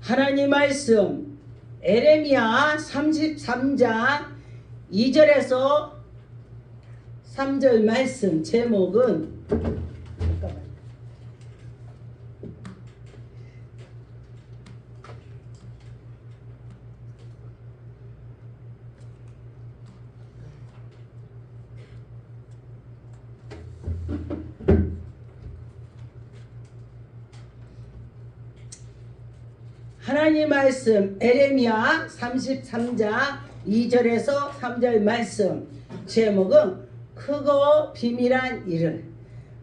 하나님 말씀 에레미야 33장 2절에서 3절 말씀 제목은 잠깐만. 하나님 말씀 에레미야 33장 2절에서 3절 말씀 제목은 크고 비밀한 일을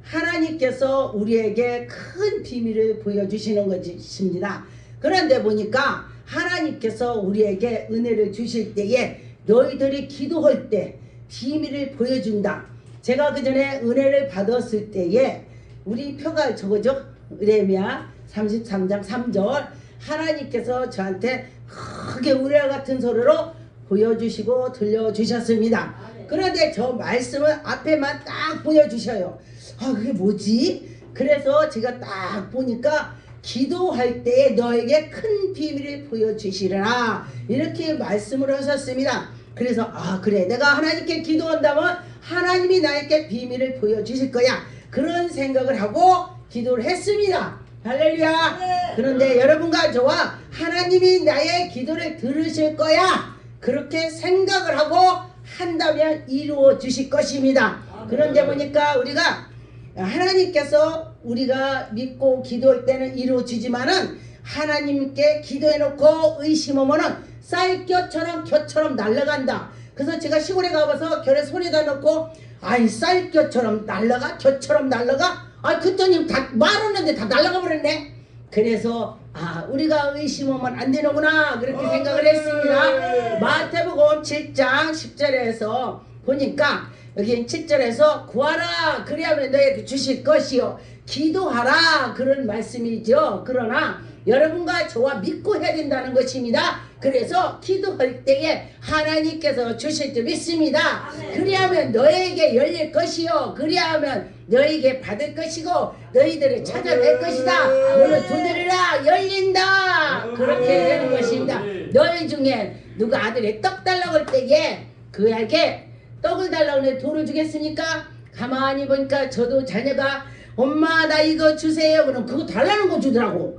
하나님께서 우리에게 큰 비밀을 보여주시는 것입니다. 그런데 보니까 하나님께서 우리에게 은혜를 주실 때에 너희들이 기도할 때 비밀을 보여준다. 제가 그 전에 은혜를 받았을 때에 우리 표가 저거죠? 에레미야 33장 3절 하나님께서 저한테 크게 우레와 같은 소리로 보여주시고 들려주셨습니다. 그런데 저 말씀을 앞에만 딱 보여주셔요. 아, 그게 뭐지? 그래서 제가 딱 보니까 기도할 때에 너에게 큰 비밀을 보여주시리라 이렇게 말씀을 하셨습니다. 그래서 아, 그래, 내가 하나님께 기도한다면 하나님이 나에게 비밀을 보여주실 거야, 그런 생각을 하고 기도를 했습니다. 할렐루야. 네. 그런데 여러분과 저와 하나님이 나의 기도를 들으실 거야 그렇게 생각을 하고 한다면 이루어 주실 것입니다. 그런데 보니까 우리가 하나님께서 우리가 믿고 기도할 때는 이루어 주지만은 하나님께 기도해 놓고 의심하면은 쌀겨처럼 날아간다. 그래서 제가 시골에 가봐서 결에 손에다 놓고 아이 쌀겨처럼 날아가 겨처럼 날아가 그랬더니 다 말했는데 다 날아가 버렸네. 그래서 우리가 의심하면 안 되는구나 그렇게 생각을 했습니다. 마태복음 7장 10절에서 보니까 여기 7절에서 구하라 그리하면 너에게 주실 것이요 기도하라 그런 말씀이죠. 그러나 여러분과 저와 믿고 해야 된다는 것입니다. 그래서 기도할 때에 하나님께서 주실 줄 믿습니다. 그리하면 너에게 열릴 것이요 그리하면 너에게 받을 것이고 너희들을 찾아낼 것이다. 문을 두드리라 열린다 그렇게 되는 것입니다. 너희 중에 누가 아들이 떡 달라고 할 때에 그에게 떡을 달라고 하는데 돌을 주겠습니까? 가만히 보니까 저도 자녀가 엄마 나 이거 주세요 그럼 그거 달라는 거 주더라고.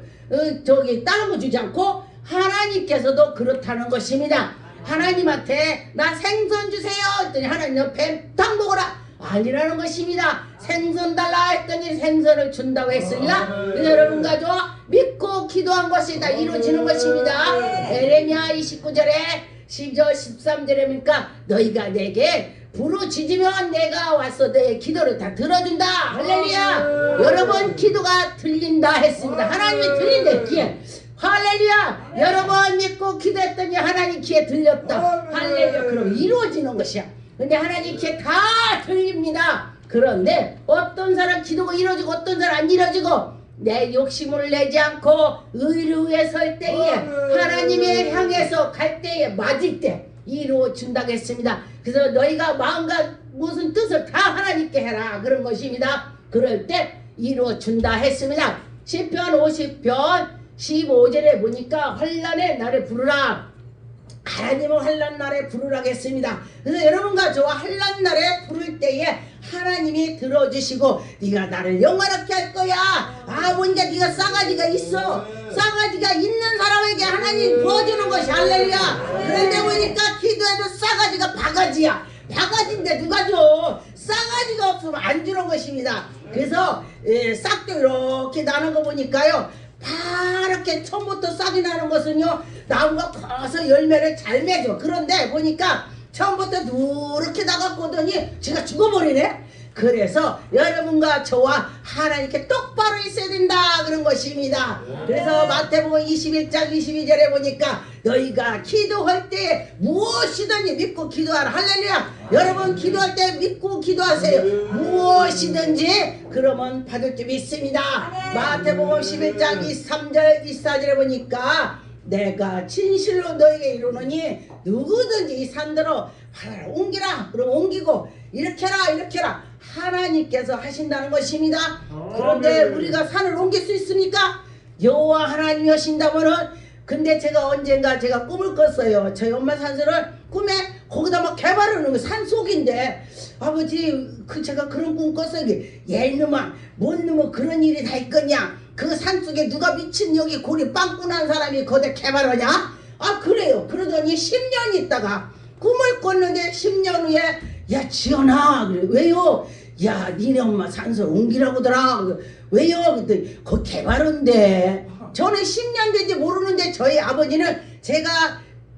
저기 다른 거 주지 않고 하나님께서도 그렇다는 것입니다. 하나님한테 나 생선 주세요 했더니 하나님 너 뱀탕 먹어라 아니라는 것입니다. 생선 달라 했더니 생선을 준다고 했습니다. 여러분과 저 믿고 기도한 것이 다 이루어지는 것입니다. 에레미야 29절에 10절 13절에 보니까 너희가 내게 부르짖으면 내가 와서 너의 기도를 다 들어준다. 할렐루야. 여러분 기도가 들린다 했습니다. 하나님이 들린다 귀에. 할렐루야. 여러 번 믿고 기도했더니 하나님 귀에 들렸다. 할렐루야. 그럼 이루어지는 것이야. 근데 하나님 귀에 다 들립니다. 그런데 어떤 사람 기도가 이루어지고 어떤 사람 안 이루어지고 내 욕심을 내지 않고 의를 위해 설 때에 하나님의 향해서 갈 때에 맞을 때 이루어 준다고 했습니다. 그래서 너희가 마음과 무슨 뜻을 다 하나님께 해라 그런 것입니다. 그럴 때 이루어 준다 했습니다. 시편 50편 15절에 보니까 환난의 날에 부르라. 하나님을 환난 날에 부르라고 했습니다. 그래서 여러분과 저와 환난 날에 부를 때에 하나님이 들어주시고 네가 나를 영화롭게 할 거야. 보니까 네가 싸가지가 있어. 싸가지가 있는 사람에게 하나님 부어주는 것이 할렐루야. 그런데 보니까 기도해도 싸가지가 바가지야. 바가지인데 누가 줘? 싸가지가 없으면 안 주는 것입니다. 그래서 싹도 이렇게 나는 거 보니까요 파랗게 처음부터 싹이 나는 것은요 나무가 커서 열매를 잘 맺어. 그런데 보니까 처음부터 누렇게 나갔거든요 제가 죽어버리네. 그래서 여러분과 저와 하나님께 똑바로 있어야 된다 그런 것입니다. 그래서 마태복음 21장 22절에 보니까 너희가 기도할 때 무엇이든지 믿고 기도하라. 할렐루야. 여러분 기도할 때 믿고 기도하세요. 무엇이든지 그러면 받을 줄 믿습니다. 마태복음 11장 23절 24절에 보니까 내가 진실로 너에게 이루노니 누구든지 이 산대로 하나를 옮기라 그럼 옮기고 이렇게 해라 하나님께서 하신다는 것입니다. 그런데 우리가 산을 옮길 수 있습니까? 여호와 하나님이 하신다면은 근데 제가 언젠가 제가 꿈을 꿨어요. 저희 엄마 산소를 꿈에 거기다 막 개발하는 거 산속인데 아버지 제가 그런 꿈 꿨어요. 얘 이놈아 뭔 놈은 그런 일이 다 있겠냐. 그 산속에 누가 미친 여기 고리 빵꾸난 사람이 거기다 개발하냐. 아 그래요. 그러더니 10년 있다가 꿈을 꿨는데 10년 후에 야 지연아 그래 왜요? 야 니네 엄마 산소 옮기라고더라. 왜요? 그랬더니 거 개발한대. 저는 10년 된지 모르는데 저희 아버지는 제가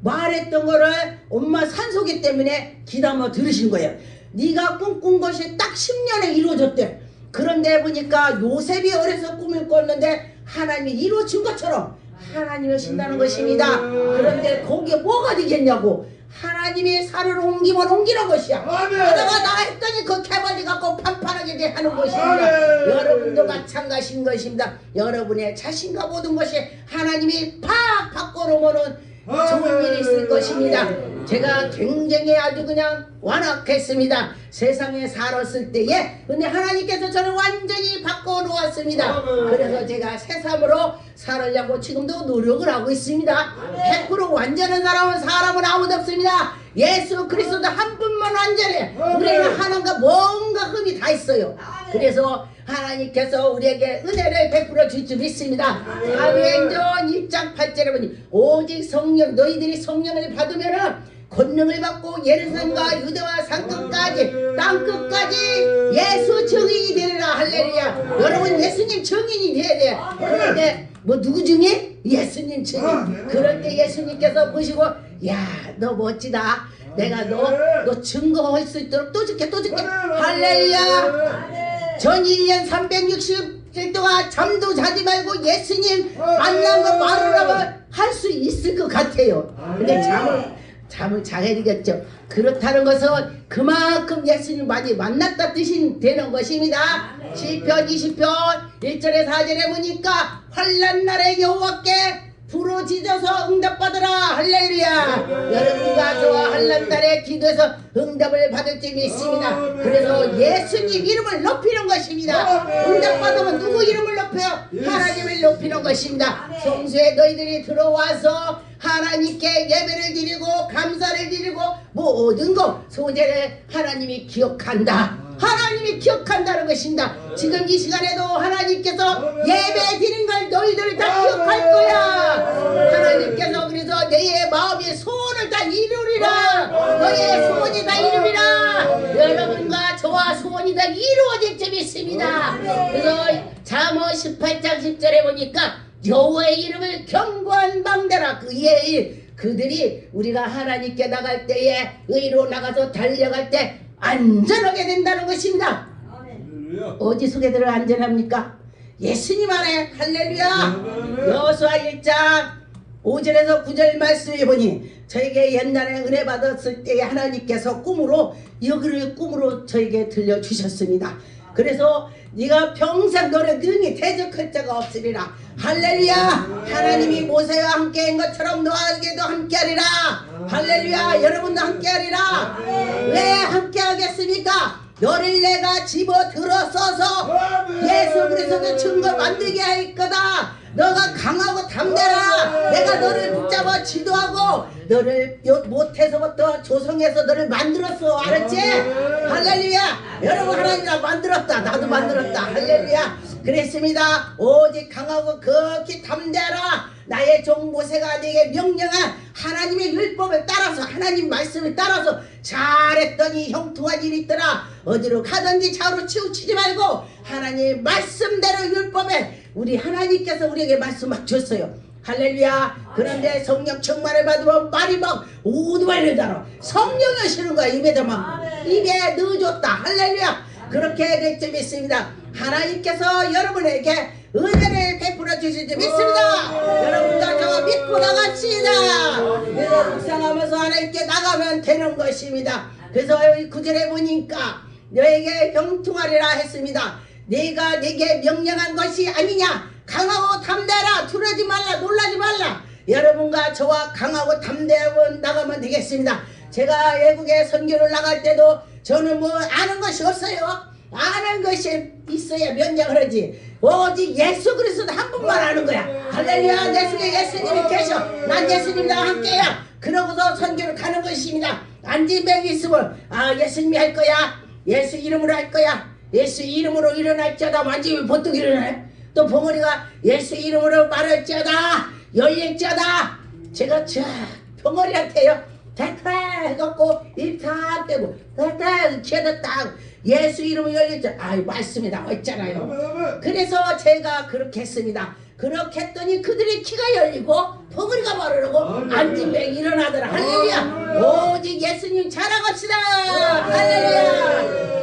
말했던 거를 엄마 산소기 때문에 귀담아 들으신 거예요. 네가 꿈꾼 것이 딱 10년에 이루어졌대. 그런데 보니까 요셉이 어려서 꿈을 꿨는데 하나님이 이루어진 것처럼 하나님이 오신다는 것입니다. 그런데 거기에 뭐가 되겠냐고. 하나님이 산을 옮기면 옮기는 것이야. 그러다가 나 했더니 그 개발이 갖고 판판하게 하는 것입니다. 여러분도 마찬가지인 것입니다. 여러분의 자신과 모든 것이 하나님이 팍 바꿔놓으면 좋은 일이 있을 것입니다. 제가 굉장히 아주 그냥 완악했습니다. 세상에 살았을 때에. 근데 하나님께서 저를 완전히 바꿔놓았습니다. 그래서 제가 새삼으로 살으려고 지금도 노력을 하고 있습니다. 100% 완전한 사람은 아무도 없습니다. 예수 그리스도 한 분만 완전해. 우리는 하나님과 뭔가 흠이 다 있어요. 그래서 하나님께서 우리에게 은혜를 베풀어 줄 줄 믿습니다. 사도행전 1장 8절에 보니 오직 성령 너희들이 성령을 받으면은 권능을 받고 예루살렘과 유대와 산끝까지 땅끝까지 예수 증인이 되리라. 할렐루야. 여러분 예수님 증인이 돼야 돼. 그런데 뭐 누구 증인? 예수님 증인. 그럴 때 예수님께서 보시고 야 너 멋지다. 내가 너 증거할 수 있도록 또 줄게 할렐루야. 전 1년 360일 동안 잠도 자지 말고 예수님 만나고 말을 하면 할 수 있을 것 같아요. 근데 잠을 자야 되겠죠. 그렇다는 것은 그만큼 예수님 많이 만났다 뜻이 되는 것입니다. 시편 20편 1절에 4절에 보니까 환난 날에 여호와께 부르짖어서 응답받으라. 할렐루야. 여러분과 저와 환난 날에 기도해서 응답을 받을 줄 믿습니다. 그래서 예수님 이름을 높이는 것입니다. 응답받으면 누구 이름을 높여요? 하나님을 높이는 것입니다. 성수에 너희들이 들어와서 하나님께 예배를 드리고 감사를 드리고 모든 것 소재를 하나님이 기억한다. 하나님이 기억한다는 것입니다. 지금 이 시간에도 하나님께서 예배 드린 걸 너희들 다 기억할 거야. 하나님께서 그래서 내 마음의 소원을 다 이루리라. 너의 소원이 다 이루리라. 여러분과 저와 소원이 다 이루어질 줄 믿습니다. 그래서 잠언 18장 10절에 보니까 여호와의 이름을 경고한 방대라. 그의 일 그들이 우리가 하나님께 나갈 때에 의로 나가서 달려갈 때 안전하게 된다는 것입니다. 어디 속에들 안전합니까? 예수님 안에. 할렐루야. 여호수아 1장 5절에서 9절 말씀해 보니 저에게 옛날에 은혜 받았을 때에 하나님께서 꿈으로 여기를 꿈으로 저에게 들려주셨습니다. 그래서 네가 평생 너를 능히 대적할 자가 없으리라. 할렐루야. 하나님이 모세와 함께한 것처럼 너에게도 함께하리라. 할렐루야. 여러분도 함께하리라. 왜 함께하겠습니까? 너를 내가 집어들어서서 예수 그리스도 증거 만들게 할 거다. 너가 강하고 담대라. 내가 너를 붙잡아 지도하고 너를 못해서부터 조성해서 너를 만들었어. 알았지? 할렐루야. 여러분 하나님이 만들었다. 나도 만들었다. 할렐루야. 그랬습니다. 오직 강하고 극히 담대하라. 나의 종 모세가 네게 명령한 하나님의 율법을 따라서 하나님 말씀을 따라서 잘했더니 형통한 일이 있더라. 어디로 가든지 좌우로 치우치지 말고 하나님 말씀대로 율법에 우리 하나님께서 우리에게 말씀 막 줬어요. 할렐루야. 그런데 성령 충만을 받으면 말이 막 오두발을 달아. 성령이 오시는 거야. 입에다 막 입에 넣어줬다. 할렐루야. 그렇게 될 줄 믿습니다. 하나님께서 여러분에게 은혜를 베풀어 주실 줄 믿습니다. 여러분과 저와 믿고 나갑시다. 그래서 묵상하면서 하나님께 나가면 되는 것입니다. 그래서 여기 9절에 보니까 너에게 형통하리라 했습니다. 내가 내게 명령한 것이 아니냐. 강하고 담대하라. 두려지 말라. 놀라지 말라. 여러분과 저와 강하고 담대하고 나가면 되겠습니다. 제가 외국에 선교를 나갈 때도 저는 뭐 아는 것이 없어요. 아는 것이 있어야 면장을 하지. 오직 예수 그리스도 한 분만 아는 거야. 할렐루야. 내 속에 예수님이 계셔. 난 예수님과 함께야. 그러고서 선교를 가는 것입니다. 안진뱅이 있으면 예수님이 할 거야. 예수 이름으로 할 거야. 예수 이름으로 일어날지어다. 완전히 보통 일어나요. 또 봉어리가 예수 이름으로 말할지어다. 열릴지어다. 제가 봉어리한테요. 됐다 해갖고 입탁 떼고 됐다 키에다 딱 예수 이름으로 열릴지어다. 말씀이 나와있잖아요. 그래서 제가 그렇게 했습니다. 그렇게 했더니 그들의 키가 열리고 봉우리가 마르고 안진뱅이 일어나더라. 할렐루야. 오직 예수님 자랑합시다. 할렐루야.